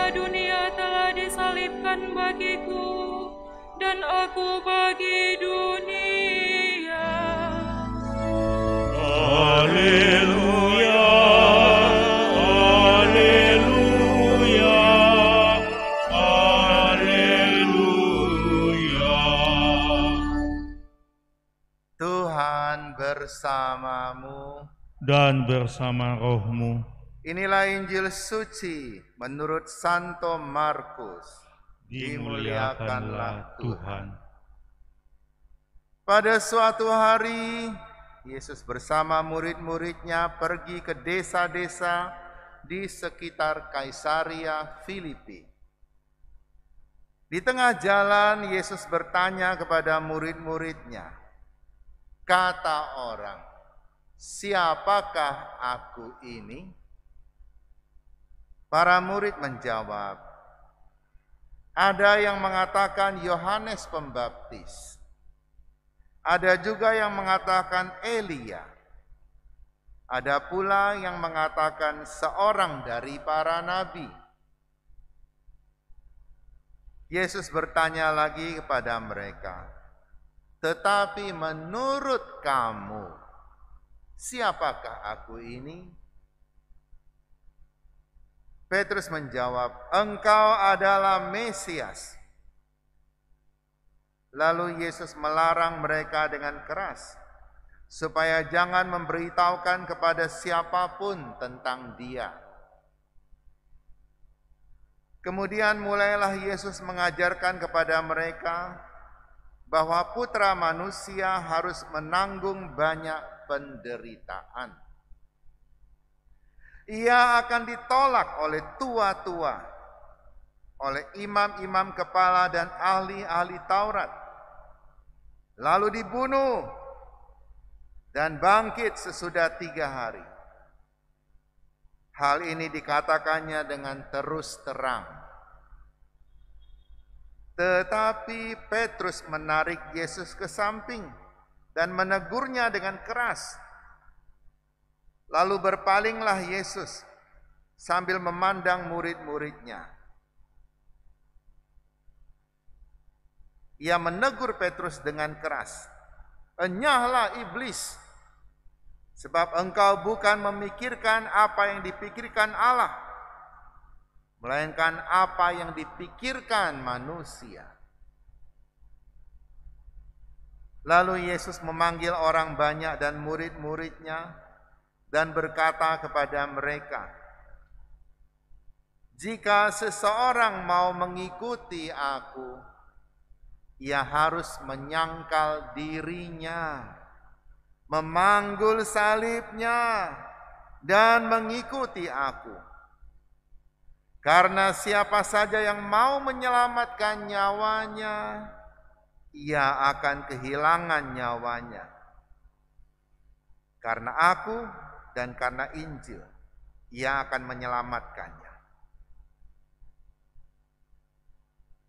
bahwa dunia telah disalibkan bagiku, dan aku bagi dunia. Haleluya, haleluya, haleluya. Tuhan bersamamu. Dan bersama rohmu. Inilah Injil suci menurut Santo Markus. Dimuliakanlah Tuhan. Pada suatu hari, Yesus bersama murid-muridnya pergi ke desa-desa di sekitar Kaisaria Filipi. Di tengah jalan, Yesus bertanya kepada murid-muridnya, kata orang, siapakah aku ini? Para murid menjawab, ada yang mengatakan Yohanes Pembaptis, ada juga yang mengatakan Elia, ada pula yang mengatakan seorang dari para nabi. Yesus bertanya lagi kepada mereka, tetapi menurut kamu, siapakah aku ini? Petrus menjawab, engkau adalah Mesias. Lalu Yesus melarang mereka dengan keras, supaya jangan memberitahukan kepada siapapun tentang Dia. Kemudian mulailah Yesus mengajarkan kepada mereka bahwa Putra Manusia harus menanggung banyak penderitaan. Ia akan ditolak oleh tua-tua, oleh imam-imam kepala dan ahli-ahli Taurat, lalu dibunuh dan bangkit sesudah 3 hari. Hal ini dikatakannya dengan terus terang. Tetapi Petrus menarik Yesus ke samping dan menegurnya dengan keras. Lalu berpalinglah Yesus sambil memandang murid-muridnya. Ia menegur Petrus dengan keras, enyahlah iblis, sebab engkau bukan memikirkan apa yang dipikirkan Allah, melainkan apa yang dipikirkan manusia. Lalu Yesus memanggil orang banyak dan murid-muridnya, dan berkata kepada mereka, jika seseorang mau mengikuti aku, ia harus menyangkal dirinya, memanggul salibnya, dan mengikuti aku. Karena siapa saja yang mau menyelamatkan nyawanya, ia akan kehilangan nyawanya. Karena aku dan karena Injil, ia akan menyelamatkannya.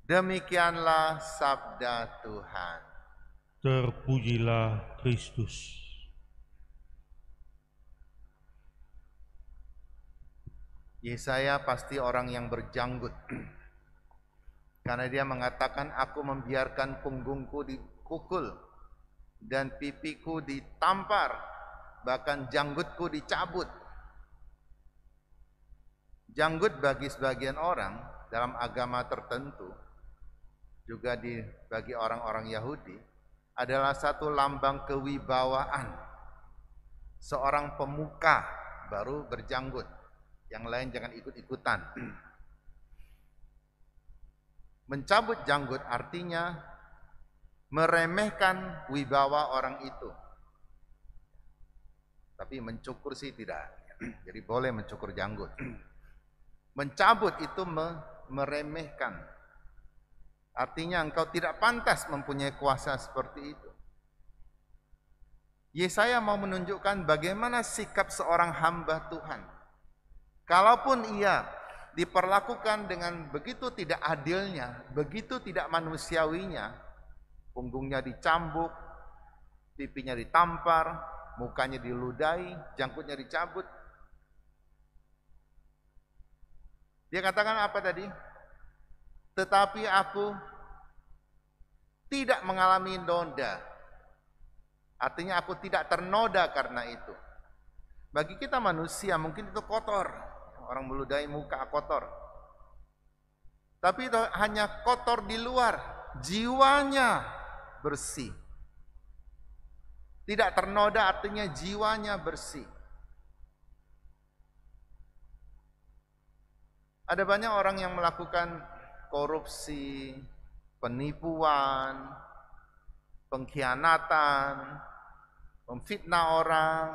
Demikianlah sabda Tuhan. Terpujilah Kristus. Yesaya pasti orang yang berjanggut. Karena dia mengatakan, aku membiarkan punggungku dipukul dan pipiku ditampar, bahkan janggutku dicabut. Janggut bagi sebagian orang dalam agama tertentu, juga bagi orang-orang Yahudi, adalah satu lambang kewibawaan. Seorang pemuka baru berjanggut, yang lain jangan ikut-ikutan. Mencabut janggut artinya meremehkan wibawa orang itu. Tapi mencukur sih tidak. Jadi boleh mencukur janggut. Mencabut itu meremehkan. Artinya engkau tidak pantas mempunyai kuasa seperti itu. Yesaya mau menunjukkan bagaimana sikap seorang hamba Tuhan. Kalaupun ia diperlakukan dengan begitu tidak adilnya, begitu tidak manusiawinya, punggungnya dicambuk, pipinya ditampar, mukanya diludahi, jangkutnya dicabut. Dia katakan apa tadi? Tetapi aku tidak mengalami noda. Artinya aku tidak ternoda karena itu. Bagi kita manusia mungkin itu kotor. Orang meludahi muka kotor. Tapi itu hanya kotor di luar. Jiwanya bersih. Tidak ternoda artinya jiwanya bersih. Ada banyak orang yang melakukan korupsi, penipuan, pengkhianatan, memfitnah orang,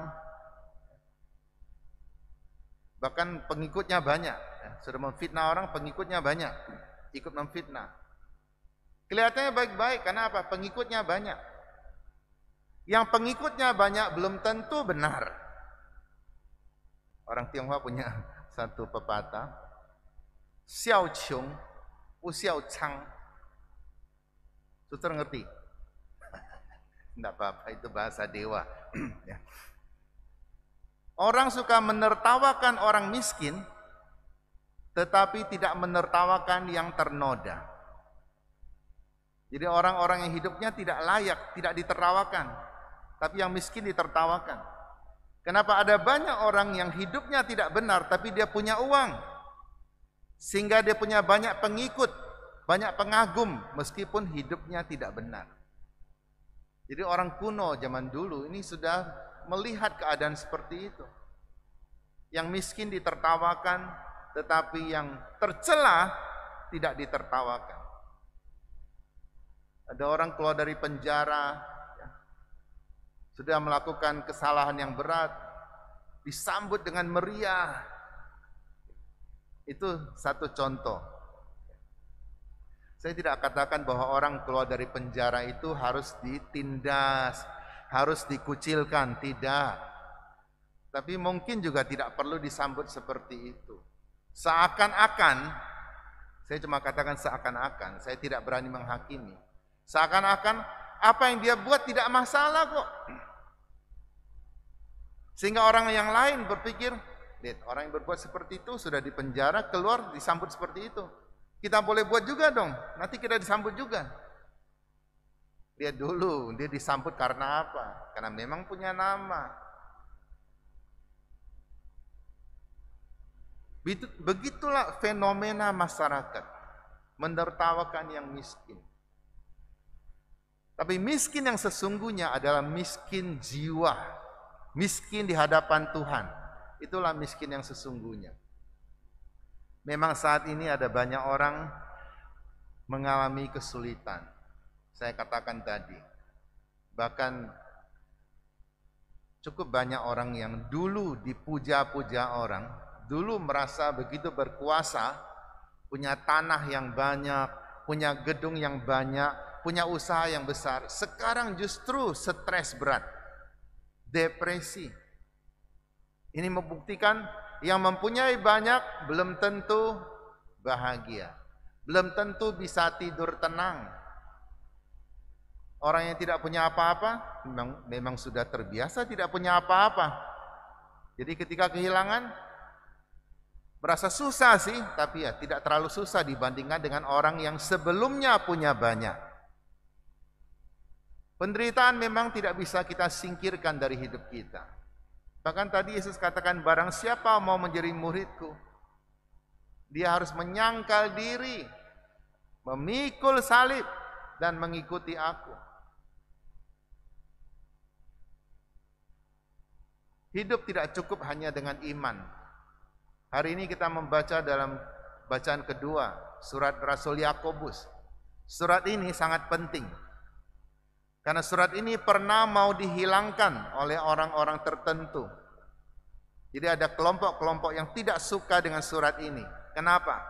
bahkan pengikutnya banyak. Sudah memfitnah orang, pengikutnya banyak, ikut memfitnah. Kelihatannya baik-baik, karena apa? Pengikutnya banyak. Yang pengikutnya banyak belum tentu benar. Orang Tionghoa punya satu pepatah, Xiao Qiong, Bu Xiao Chang. Suster ngerti? Tidak apa-apa, itu bahasa dewa. Orang suka menertawakan orang miskin, tetapi tidak menertawakan yang ternoda. Jadi orang-orang yang hidupnya tidak layak, tidak ditertawakan, tapi yang miskin ditertawakan. Kenapa ada banyak orang yang hidupnya tidak benar, tapi dia punya uang, sehingga dia punya banyak pengikut, banyak pengagum, meskipun hidupnya tidak benar. Jadi orang kuno zaman dulu ini sudah melihat keadaan seperti itu. Yang miskin ditertawakan, tetapi yang tercela tidak ditertawakan. Ada orang keluar dari penjara, ya, sudah melakukan kesalahan yang berat, disambut dengan meriah. Itu satu contoh. Saya tidak katakan bahwa orang keluar dari penjara itu harus ditindas, harus dikucilkan, tidak. Tapi mungkin juga tidak perlu disambut seperti itu. Seakan-akan, saya cuma katakan seakan-akan, saya tidak berani menghakimi. Seakan-akan apa yang dia buat tidak masalah kok. Sehingga orang yang lain berpikir, lihat, orang yang berbuat seperti itu sudah di penjara, keluar disambut seperti itu. Kita boleh buat juga dong, nanti kita disambut juga. Lihat dulu, dia disambut karena apa? Karena memang punya nama. Begitulah fenomena masyarakat, menertawakan yang miskin. Tapi miskin yang sesungguhnya adalah miskin jiwa, miskin di hadapan Tuhan. Itulah miskin yang sesungguhnya. Memang saat ini ada banyak orang mengalami kesulitan. Saya katakan tadi, bahkan cukup banyak orang yang dulu dipuja-puja orang, dulu merasa begitu berkuasa, punya tanah yang banyak, punya gedung yang banyak, punya usaha yang besar. Sekarang justru stres berat, depresi. Ini membuktikan yang mempunyai banyak belum tentu bahagia, belum tentu bisa tidur tenang. Orang yang tidak punya apa-apa memang sudah terbiasa tidak punya apa-apa. Jadi ketika kehilangan merasa susah sih, tapi ya tidak terlalu susah dibandingkan dengan orang yang sebelumnya punya banyak. Penderitaan memang tidak bisa kita singkirkan dari hidup kita. Bahkan tadi Yesus katakan, barang siapa mau menjadi muridku, dia harus menyangkal diri, memikul salib, dan mengikuti aku. Hidup tidak cukup hanya dengan iman. Hari ini kita membaca dalam bacaan kedua, surat Rasul Yakobus. Surat ini sangat penting. Karena surat ini pernah mau dihilangkan oleh orang-orang tertentu. Jadi ada kelompok-kelompok yang tidak suka dengan surat ini. Kenapa?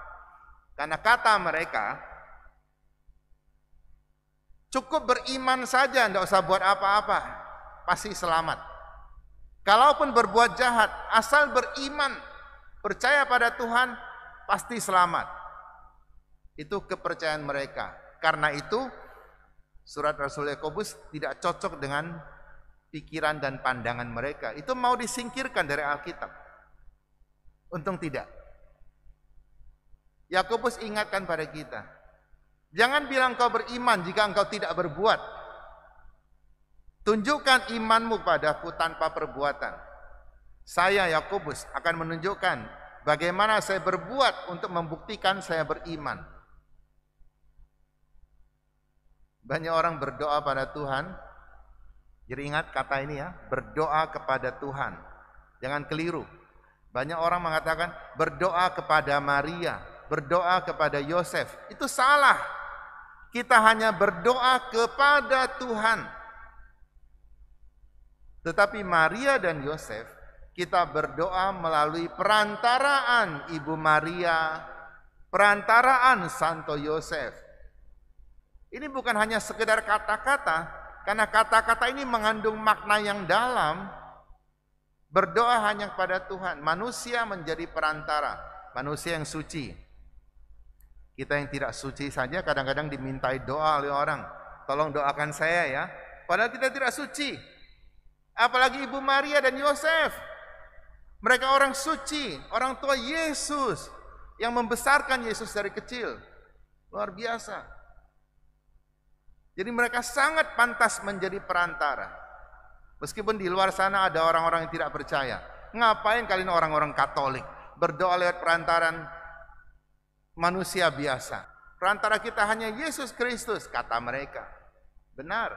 Karena kata mereka, cukup beriman saja, tidak usah buat apa-apa, pasti selamat. Kalaupun berbuat jahat, asal beriman, percaya pada Tuhan, pasti selamat. Itu kepercayaan mereka. Karena itu, surat Rasul Yakobus tidak cocok dengan pikiran dan pandangan mereka. Itu mau disingkirkan dari Alkitab. Untung tidak. Yakobus ingatkan pada kita, jangan bilang kau beriman jika engkau tidak berbuat. Tunjukkan imanmu padaku tanpa perbuatan. Saya, Yakobus, akan menunjukkan bagaimana saya berbuat untuk membuktikan saya beriman. Banyak orang berdoa pada Tuhan. Jadi ingat kata ini ya, berdoa kepada Tuhan. Jangan keliru. Banyak orang mengatakan berdoa kepada Maria, berdoa kepada Yosef. Itu salah. Kita hanya berdoa kepada Tuhan. Tetapi Maria dan Yosef, kita berdoa melalui perantaraan Ibu Maria, perantaraan Santo Yosef. Ini bukan hanya sekedar kata-kata, karena kata-kata ini mengandung makna yang dalam. Berdoa hanya kepada Tuhan. Manusia menjadi perantara, manusia yang suci. Kita yang tidak suci saja kadang-kadang dimintai doa oleh orang. Tolong doakan saya ya. Padahal kita tidak suci. Apalagi Ibu Maria dan Yosef. Mereka orang suci, orang tua Yesus yang membesarkan Yesus dari kecil. Luar biasa. Jadi mereka sangat pantas menjadi perantara. Meskipun di luar sana ada orang-orang yang tidak percaya. Ngapain kalian orang-orang Katolik berdoa lewat perantaran manusia biasa? Perantara kita hanya Yesus Kristus, kata mereka. Benar.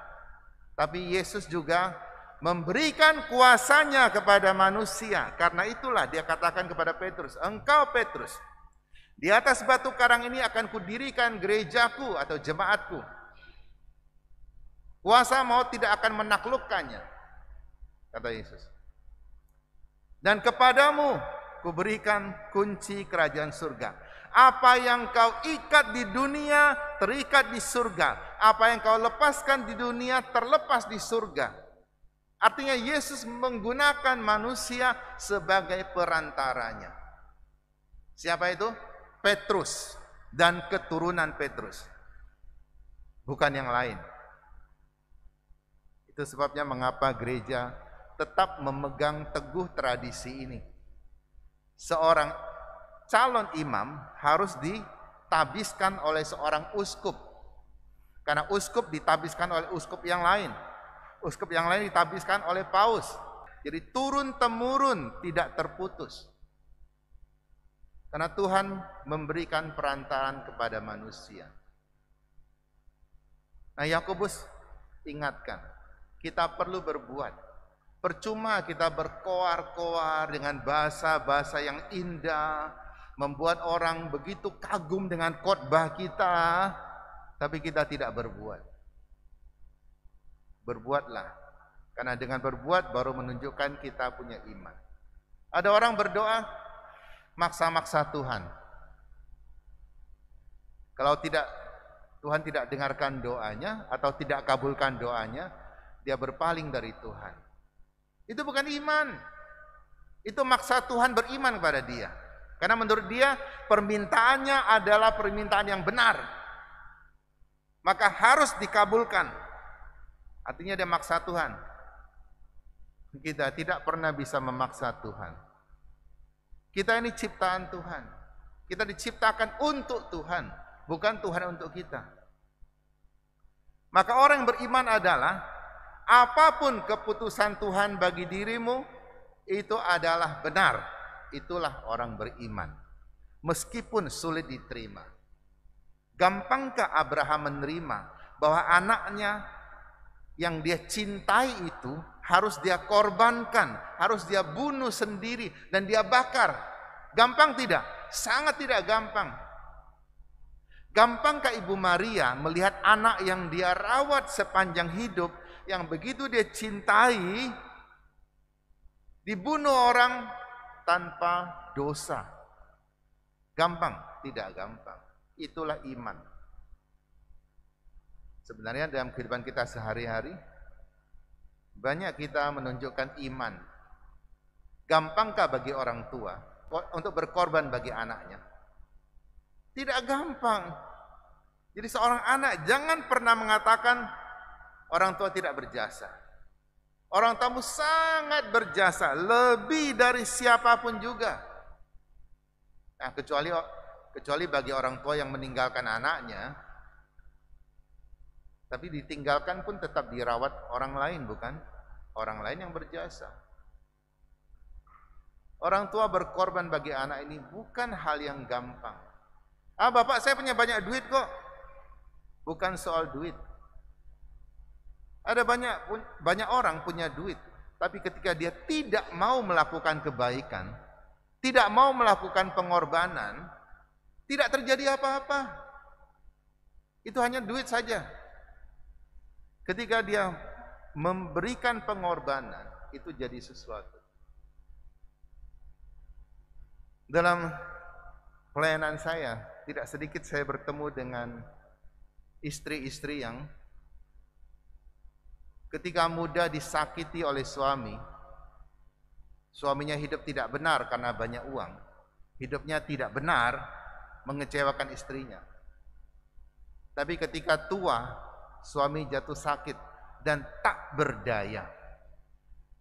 Tapi Yesus juga memberikan kuasanya kepada manusia. Karena itulah dia katakan kepada Petrus, engkau Petrus, di atas batu karang ini akan kudirikan gerejaku atau jemaatku. Kuasa maut tidak akan menaklukkannya, kata Yesus. Dan kepadamu kuberikan kunci kerajaan surga. Apa yang kau ikat di dunia terikat di surga. Apa yang kau lepaskan di dunia terlepas di surga. Artinya Yesus menggunakan manusia sebagai perantaranya. Siapa itu? Petrus dan keturunan Petrus. Bukan yang lain. Itu sebabnya mengapa gereja tetap memegang teguh tradisi ini. Seorang calon imam harus ditabiskan oleh seorang uskup. Karena uskup ditabiskan oleh uskup yang lain. Uskup yang lain ditabiskan oleh paus. Jadi turun-temurun tidak terputus. Karena Tuhan memberikan perantaraan kepada manusia. Nah, Yakobus ingatkan, kita perlu berbuat. Percuma kita berkoar-koar dengan bahasa-bahasa yang indah, membuat orang begitu kagum dengan khotbah kita, tapi kita tidak berbuat. Berbuatlah, karena dengan berbuat baru menunjukkan kita punya iman. Ada orang berdoa, maksa-maksa Tuhan. Kalau Tuhan tidak dengarkan doanya, atau tidak kabulkan doanya, dia berpaling dari Tuhan. Itu bukan iman. Itu maksa Tuhan beriman kepada dia. Karena menurut dia permintaannya adalah permintaan yang benar. Maka harus dikabulkan. Artinya dia maksa Tuhan. Kita tidak pernah bisa memaksa Tuhan. Kita ini ciptaan Tuhan. Kita diciptakan untuk Tuhan, bukan Tuhan untuk kita. Maka orang yang beriman adalah apapun keputusan Tuhan bagi dirimu, itu adalah benar. Itulah orang beriman. Meskipun sulit diterima. Gampangkah Abraham menerima bahwa anaknya yang dia cintai itu harus dia korbankan, harus dia bunuh sendiri dan dia bakar? Gampang tidak? Sangat tidak gampang. Gampangkah Ibu Maria melihat anak yang dia rawat sepanjang hidup, yang begitu dia cintai, dibunuh orang tanpa dosa? Gampang? Tidak gampang. Itulah iman. Sebenarnya dalam kehidupan kita sehari-hari, banyak kita menunjukkan iman. Gampangkah bagi orang tua untuk berkorban bagi anaknya? Tidak gampang. Jadi seorang anak jangan pernah mengatakan orang tua tidak berjasa. Orang tuamu sangat berjasa, lebih dari siapapun juga. Nah, kecuali Kecuali bagi orang tua yang meninggalkan anaknya, tapi ditinggalkan pun tetap dirawat orang lain, bukan? Orang lain yang berjasa. Orang tua berkorban bagi anak ini bukan hal yang gampang. Bapak saya punya banyak duit kok. Bukan soal duit. Ada banyak orang punya duit, tapi ketika dia tidak mau melakukan kebaikan, tidak mau melakukan pengorbanan, tidak terjadi apa-apa. Itu hanya duit saja. Ketika dia memberikan pengorbanan, itu jadi sesuatu. Dalam pelayanan saya, tidak sedikit saya bertemu dengan istri-istri yang ketika muda disakiti oleh suami, suaminya hidup tidak benar karena banyak uang, hidupnya tidak benar mengecewakan istrinya. Tapi ketika tua, suami jatuh sakit dan tak berdaya,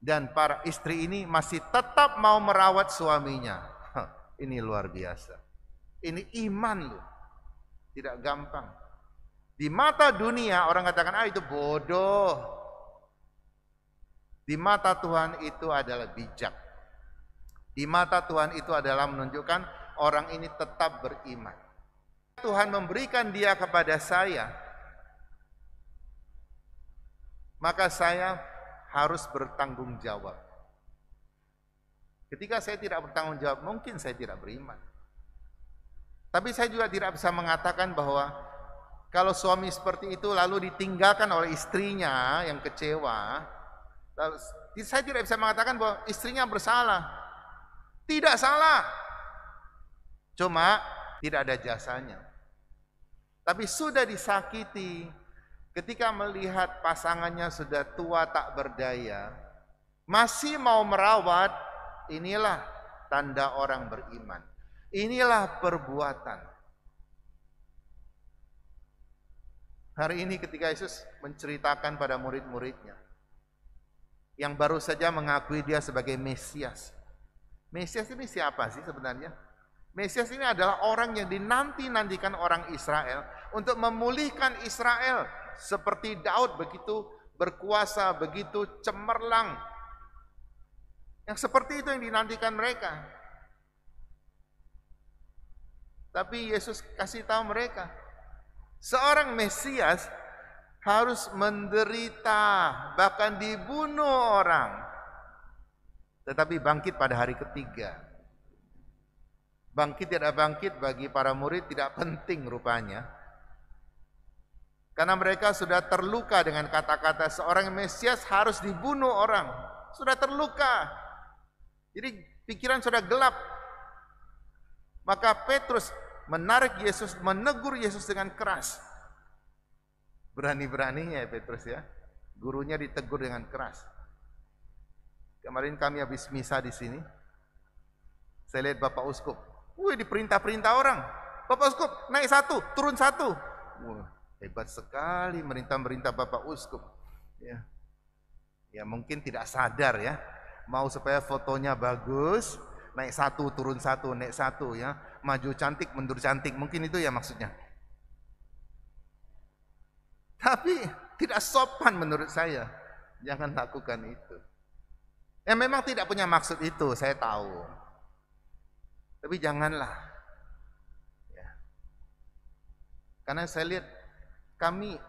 dan para istri ini masih tetap mau merawat suaminya. Ini luar biasa. Ini iman loh. Tidak gampang. Di mata dunia orang katakan, itu bodoh. Di mata Tuhan itu adalah bijak. Di mata Tuhan itu adalah menunjukkan orang ini tetap beriman. Tuhan memberikan dia kepada saya, maka saya harus bertanggung jawab. Ketika saya tidak bertanggung jawab, mungkin saya tidak beriman. Tapi saya juga tidak bisa mengatakan bahwa kalau suami seperti itu lalu ditinggalkan oleh istrinya yang kecewa, saya tidak bisa mengatakan bahwa istrinya bersalah. Tidak salah. Cuma tidak ada jasanya. Tapi sudah disakiti, ketika melihat pasangannya sudah tua tak berdaya, masih mau merawat, inilah tanda orang beriman. Inilah perbuatan. Hari ini ketika Yesus menceritakan pada murid-muridnya, yang baru saja mengakui dia sebagai Mesias. Mesias ini siapa sih sebenarnya? Mesias ini adalah orang yang dinanti-nantikan orang Israel untuk memulihkan Israel seperti Daud, begitu berkuasa, begitu cemerlang. Yang seperti itu yang dinantikan mereka. Tapi Yesus kasih tahu mereka, seorang Mesias harus menderita, bahkan dibunuh orang, tetapi bangkit pada hari ketiga. Bangkit tidak bangkit bagi para murid tidak penting rupanya. Karena mereka sudah terluka dengan kata-kata seorang Mesias harus dibunuh orang. Sudah terluka. Jadi pikiran sudah gelap. Maka Petrus menarik Yesus, menegur Yesus dengan keras. Berani-beraninya ya Petrus ya. Gurunya ditegur dengan keras. Kemarin kami habis misa di sini. Saya lihat Bapak Uskup. Diperintah-perintah orang. Bapak Uskup naik satu, turun satu. Hebat sekali merintah-merintah Bapak Uskup. Ya mungkin tidak sadar ya. Mau supaya fotonya bagus, naik satu, turun satu, naik satu ya. Maju cantik, mundur cantik. Mungkin itu ya maksudnya. Tapi tidak sopan menurut saya. Jangan lakukan itu. Memang tidak punya maksud itu, saya tahu. Tapi janganlah. Ya. Karena saya lihat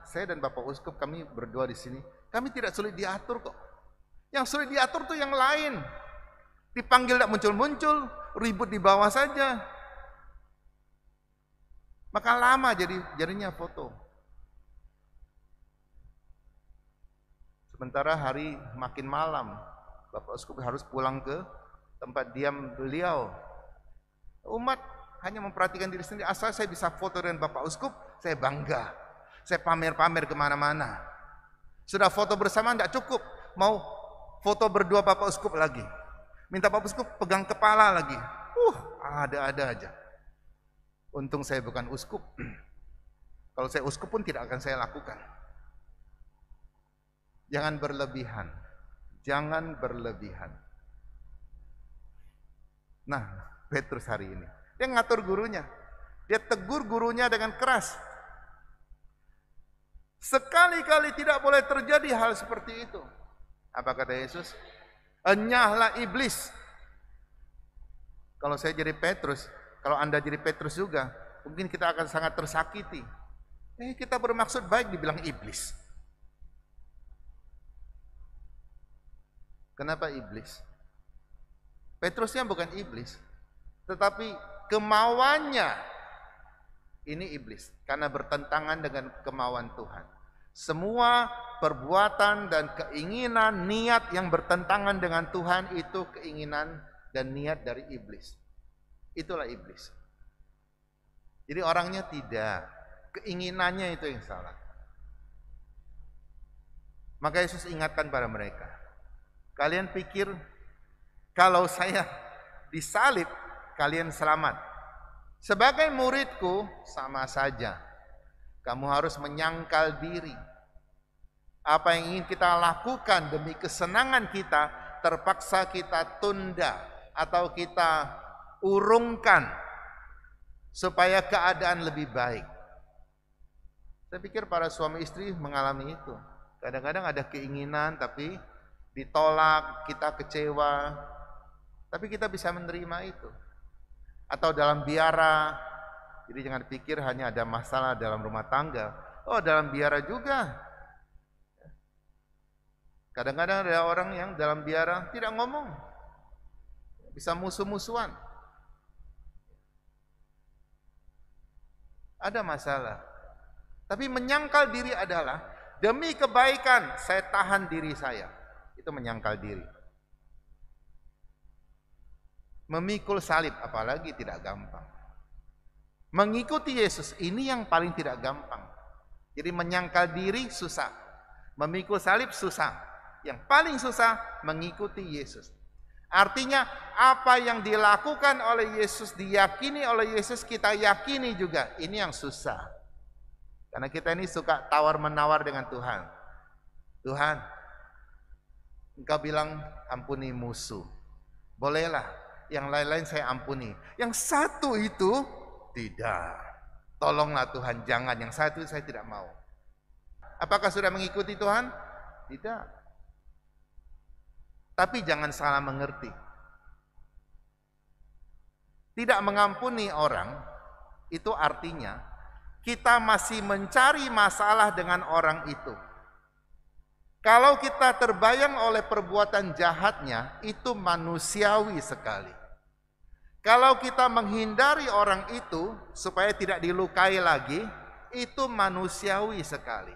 saya dan Bapak Uskup, kami berdua di sini, kami tidak sulit diatur kok. Yang sulit diatur tuh yang lain. Dipanggil tidak muncul-muncul, ribut di bawah saja. Maka lama jadinya foto. Sementara hari makin malam, Bapak Uskup harus pulang ke tempat diam beliau. Umat hanya memperhatikan diri sendiri. Asal saya bisa foto dengan Bapak Uskup, saya bangga. Saya pamer-pamer kemana-mana. Sudah foto bersama tidak cukup, mau foto berdua Bapak Uskup lagi. Minta Bapak Uskup pegang kepala lagi. Ada-ada aja. Untung saya bukan uskup. Kalau saya uskup pun tidak akan saya lakukan. Jangan berlebihan. Jangan berlebihan. Nah, Petrus hari ini, dia ngatur gurunya. Dia tegur gurunya dengan keras. Sekali-kali tidak boleh terjadi hal seperti itu. Apa kata Yesus? Enyahlah iblis. Kalau saya jadi Petrus, kalau Anda jadi Petrus juga, mungkin kita akan sangat tersakiti. Kita bermaksud baik dibilang iblis. Kenapa iblis? Petrusnya bukan iblis, tetapi kemauannya ini iblis, karena bertentangan dengan kemauan Tuhan. Semua perbuatan dan keinginan, niat yang bertentangan dengan Tuhan itu keinginan dan niat dari iblis. Itulah iblis. Jadi orangnya tidak, keinginannya itu yang salah. Maka Yesus ingatkan pada mereka, kalian pikir kalau saya disalib, kalian selamat. Sebagai muridku sama saja. Kamu harus menyangkal diri. Apa yang ingin kita lakukan demi kesenangan kita, terpaksa kita tunda atau kita urungkan supaya keadaan lebih baik. Saya pikir para suami istri mengalami itu. Kadang-kadang ada keinginan tapi ditolak, kita kecewa. Tapi kita bisa menerima itu. Atau dalam biara, jadi jangan pikir hanya ada masalah dalam rumah tangga. Oh, dalam biara juga. Kadang-kadang ada orang yang dalam biara tidak ngomong, bisa musuh-musuhan. Ada masalah. Tapi menyangkal diri adalah, demi kebaikan saya tahan diri saya. Itu menyangkal diri. Memikul salib apalagi tidak gampang. Mengikuti Yesus ini yang paling tidak gampang. Jadi menyangkal diri susah. Memikul salib susah. Yang paling susah mengikuti Yesus. Artinya apa yang dilakukan oleh Yesus, diyakini oleh Yesus, kita yakini juga. Ini yang susah. Karena kita ini suka tawar-menawar dengan Tuhan. Tuhan, Engkau bilang ampuni musuh. Bolehlah. Yang lain-lain saya ampuni. Yang satu itu tidak. Tolonglah Tuhan, jangan. Yang satu saya tidak mau. Apakah sudah mengikuti Tuhan? Tidak. Tapi jangan salah mengerti. Tidak mengampuni orang, itu artinya kita masih mencari masalah dengan orang itu. Kalau kita terbayang oleh perbuatan jahatnya, itu manusiawi sekali. Kalau kita menghindari orang itu supaya tidak dilukai lagi, itu manusiawi sekali.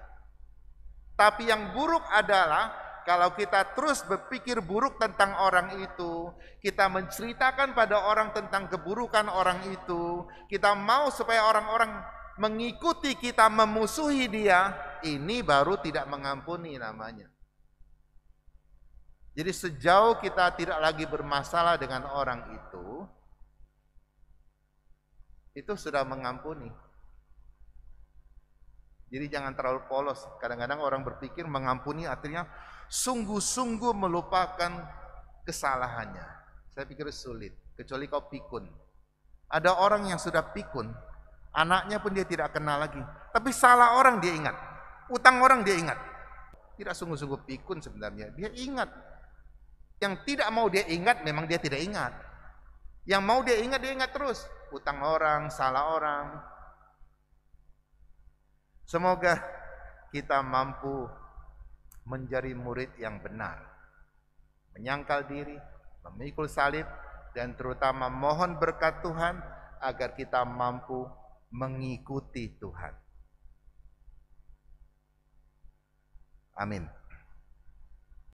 Tapi yang buruk adalah kalau kita terus berpikir buruk tentang orang itu, kita menceritakan pada orang tentang keburukan orang itu, kita mau supaya orang-orang mengikuti kita, memusuhi dia, ini baru tidak mengampuni namanya. Jadi sejauh kita tidak lagi bermasalah dengan orang itu sudah mengampuni. Jadi jangan terlalu polos. Kadang-kadang orang berpikir mengampuni artinya sungguh-sungguh melupakan kesalahannya. Saya pikir sulit, kecuali kau pikun. Ada orang yang sudah pikun, anaknya pun dia tidak kenal lagi. Tapi salah orang dia ingat, utang orang dia ingat. Tidak sungguh-sungguh pikun sebenarnya, dia ingat. Yang tidak mau dia ingat memang dia tidak ingat. Yang mau dia ingat terus. Utang orang, salah orang. Semoga kita mampu menjadi murid yang benar. Menyangkal diri, memikul salib, dan terutama mohon berkat Tuhan agar kita mampu mengikuti Tuhan. Amin.